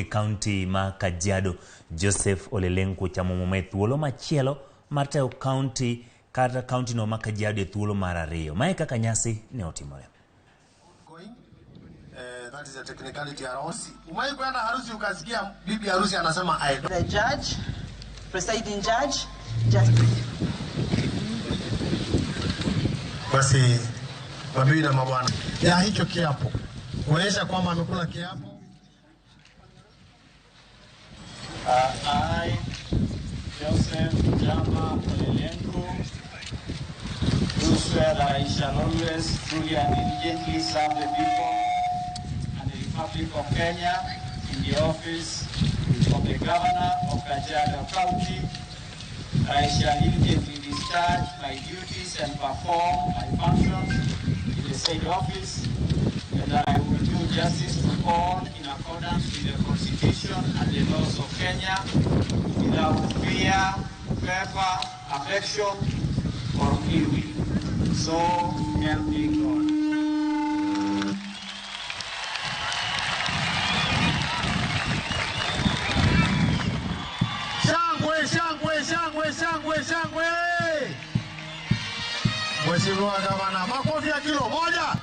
County ma Kajiado Joseph Lenku Ochamo Muma thuolo machielo Martayo County kata county no ma Kajiado thuolo mar ariyo. Mae kaka nyasi ne otimore. That is a technicality ya harusi. Umai kwenda harusi ukasikia bibi harusi anasema I don't. The judge, presiding judge, just basi mabibi na mabwana. Ya hicho kiapo. Kuonyesha kwamba amekula kiapo. I, Joseph Ochamo Lenku, do swear that I shall always truly and diligently serve the people and the Republic of Kenya in the office of the Governor of Kajiado County. I shall diligently discharge my duties and perform my functions in the said office, and I will do justice to all in accordance with the Constitution and the laws of Kenya, without fear, favor, affection, or ill will. So help me God. Shangwe, shangwe, shangwe, shangwe, shangwe! Mheshimiwa Gavana, makofi ya kilo moja.